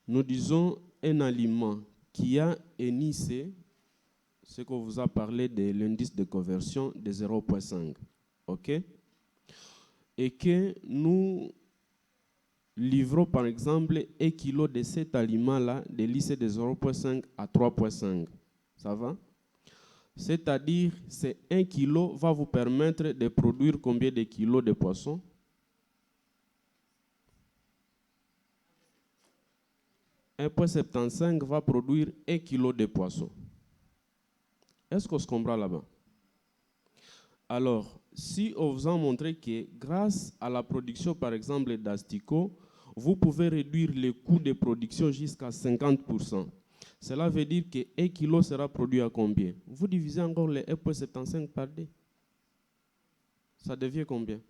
Nous disons un aliment qui a un IC, ce qu'on vous a parlé de l'indice de conversion de 0,5. OK? Et que nous livrons par exemple 1 kg de cet aliment-là de l'IC de 0,5 à 3,5. Ça va? C'est-à-dire, c'est 1 kg va vous permettre de produire combien de kilos de poisson? 1,75 va produire 1 kg de poisson. Est-ce qu'on se comprend là-bas? Alors, si on vous a montré que grâce à la production, par exemple, d'asticots, vous pouvez réduire les coûts de production jusqu'à 50%. Cela veut dire que 1 kg sera produit à combien? Vous divisez encore les 1,75 par 2. Ça devient combien?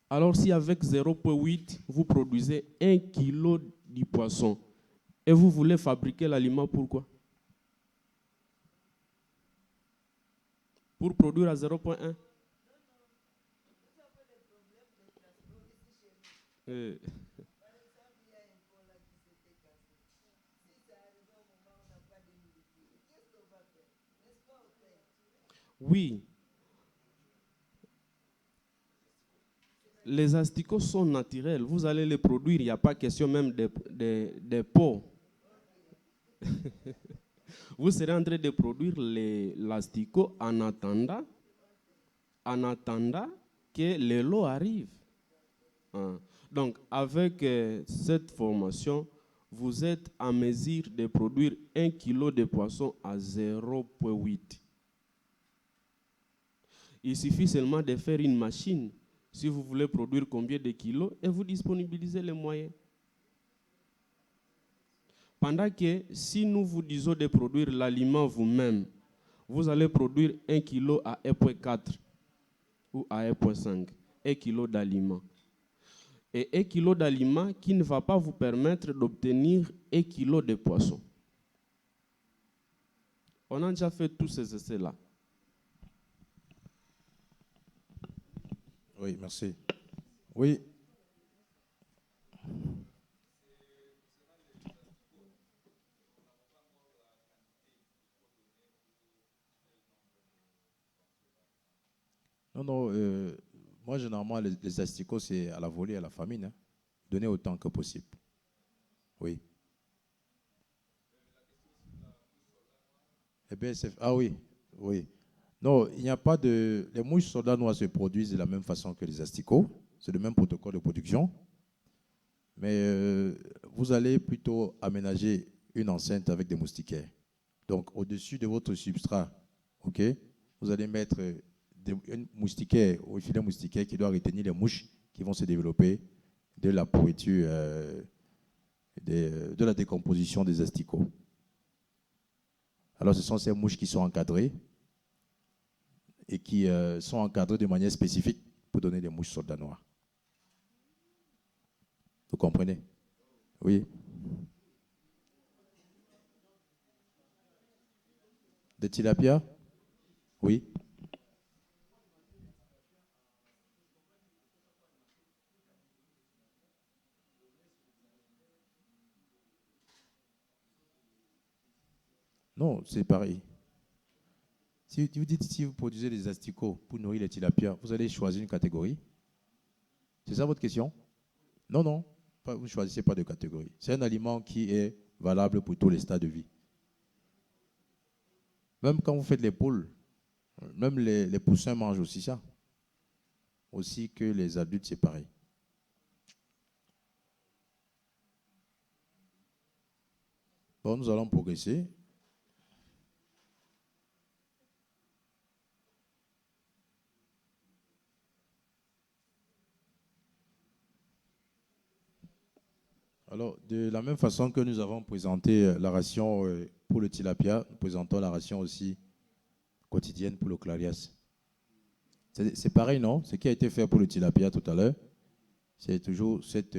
Alors, si avec 0,8, vous produisez 1 kg de poisson, et vous voulez fabriquer l'aliment, pourquoi? Pour produire à 0,1. Oui. Les asticots sont naturels. Vous allez les produire. Il n'y a pas question même des pots. Vous serez en train de produire l'asticot en attendant que le lot arrive. Donc, avec cette formation, vous êtes en mesure de produire 1 kg de poisson à 0,8. Il suffit seulement de faire une machine. Si vous voulez produire combien de kilos, et vous disponibilisez les moyens. Pendant que si nous vous disons de produire l'aliment vous-même, vous allez produire 1 kg à 1,4 ou à 1,5, 1 kg d'aliments. Et 1 kg d'aliments qui ne va pas vous permettre d'obtenir 1 kg de poisson. On a déjà fait tous ces essais-là. Oui, merci. Oui. Non, moi, généralement, les asticots, c'est à la volée, à la famine. Hein. Donner autant que possible. Oui. Eh bien, ah oui, oui. Non, il n'y a pas de... Les mouches soldats noirs se produisent de la même façon que les asticots. C'est le même protocole de production. Mais vous allez plutôt aménager une enceinte avec des moustiquaires. Donc, au-dessus de votre substrat, ok, vous allez mettre un moustiquaire ou un filet moustiquaire qui doit retenir les mouches qui vont se développer de la pourriture, de la décomposition des asticots. Alors, ce sont ces mouches qui sont encadrées et qui sont encadrées de manière spécifique pour donner des mouches soldats noirs. Vous comprenez? Oui. Des tilapia? Oui. Non, c'est pareil. Si vous dites si vous produisez des asticots pour nourrir les tilapias, vous allez choisir une catégorie. C'est ça votre question? Non, non. Vous ne choisissez pas de catégorie. C'est un aliment qui est valable pour tous les stades de vie. Même quand vous faites les poules, même les poussins mangent aussi ça. Aussi que les adultes, c'est pareil. Bon, nous allons progresser. Alors, de la même façon que nous avons présenté la ration pour le tilapia, nous présentons la ration aussi quotidienne pour le clarias. C'est pareil, non? Ce qui a été fait pour le tilapia tout à l'heure, c'est toujours cette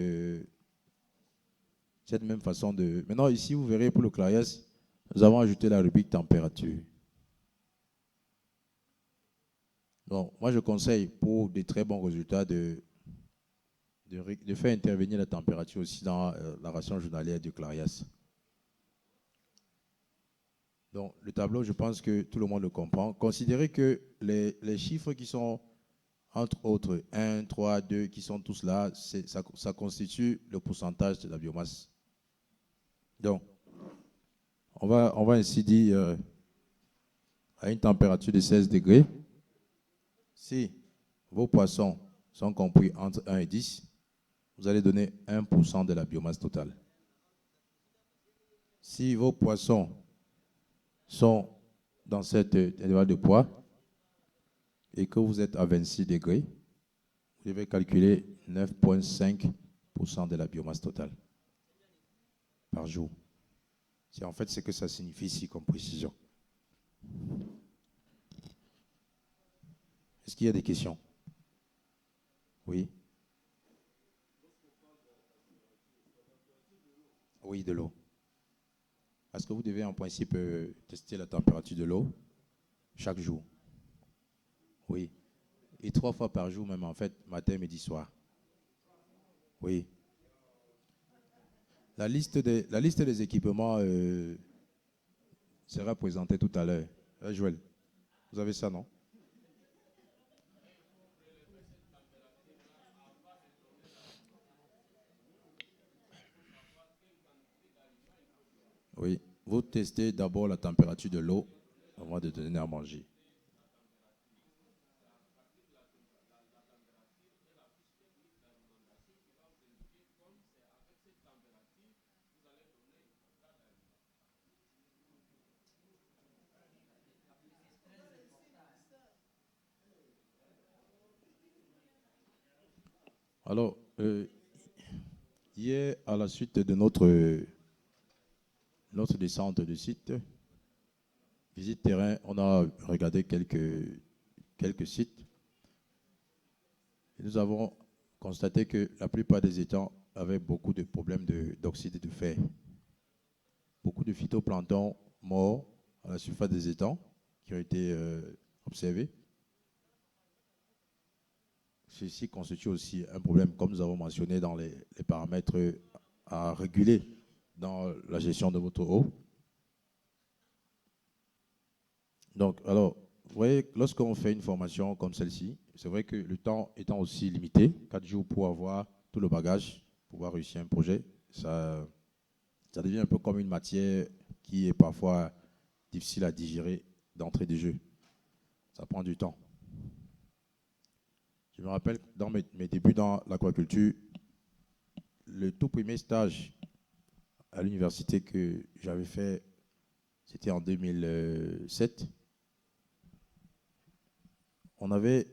même façon de... Maintenant, ici, vous verrez pour le clarias, nous avons ajouté la rubrique température. Donc, moi, je conseille pour de très bons résultats de de faire intervenir la température aussi dans la ration journalière du Clarias. Donc, le tableau, je pense que tout le monde le comprend. Considérez que les chiffres qui sont, entre autres, 1, 3, 2, qui sont tous là, ça constitue le pourcentage de la biomasse. Donc, on va ainsi dire, à une température de 16 degrés, si vos poissons sont compris entre 1 et 10, vous allez donner 1% de la biomasse totale. Si vos poissons sont dans cet intervalle de poids et que vous êtes à 26 degrés, vous devez calculer 9,5% de la biomasse totale par jour. C'est en fait ce que ça signifie ici comme précision. Est-ce qu'il y a des questions? Oui. Oui, de l'eau. Parce que vous devez en principe tester la température de l'eau chaque jour. Oui. Et 3 fois par jour même en fait, matin, midi, soir. Oui. La liste des équipements sera présentée tout à l'heure. Joël, vous avez ça, non? Oui. Vous testez d'abord la température de l'eau avant de donner à manger. Alors, hier, à la suite de notre descente de site, visite terrain, on a regardé quelques sites. Et nous avons constaté que la plupart des étangs avaient beaucoup de problèmes d'oxyde de fer. Beaucoup de phytoplancton morts à la surface des étangs qui ont été observés. Ceci constitue aussi un problème, comme nous avons mentionné, dans les paramètres à réguler dans la gestion de votre eau. Donc, alors, vous voyez, lorsqu'on fait une formation comme celle-ci, c'est vrai que le temps étant aussi limité, 4 jours pour avoir tout le bagage, pour pouvoir réussir un projet, ça devient un peu comme une matière qui est parfois difficile à digérer d'entrée de jeu. Ça prend du temps. Je me rappelle, dans mes débuts dans l'aquaculture, le tout premier stage à l'université que j'avais fait, c'était en 2007. On avait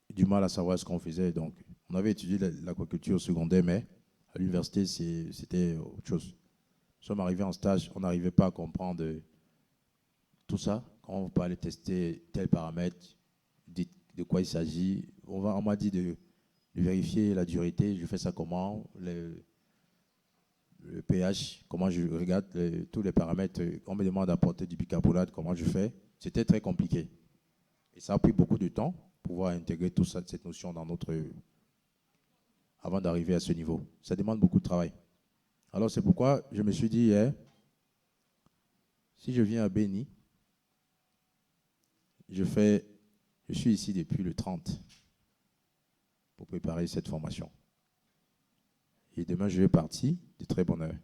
du mal à savoir ce qu'on faisait. Donc, on avait étudié l'aquaculture au secondaire, mais à l'université, c'était autre chose. Nous sommes arrivés en stage, on n'arrivait pas à comprendre tout ça. Quand on peut aller tester tel paramètre, de quoi il s'agit. On m'a dit de vérifier la dureté, je fais ça comment, le pH, comment je regarde tous les paramètres. On me demande d'apporter du bicarbonate, comment je fais. C'était très compliqué. Et ça a pris beaucoup de temps pour pouvoir intégrer toute cette notion dans avant d'arriver à ce niveau. Ça demande beaucoup de travail. Alors c'est pourquoi je me suis dit hier, si je viens à Béni, je suis ici depuis le 30 pour préparer cette formation. Et demain, je vais partir de très bonne heure.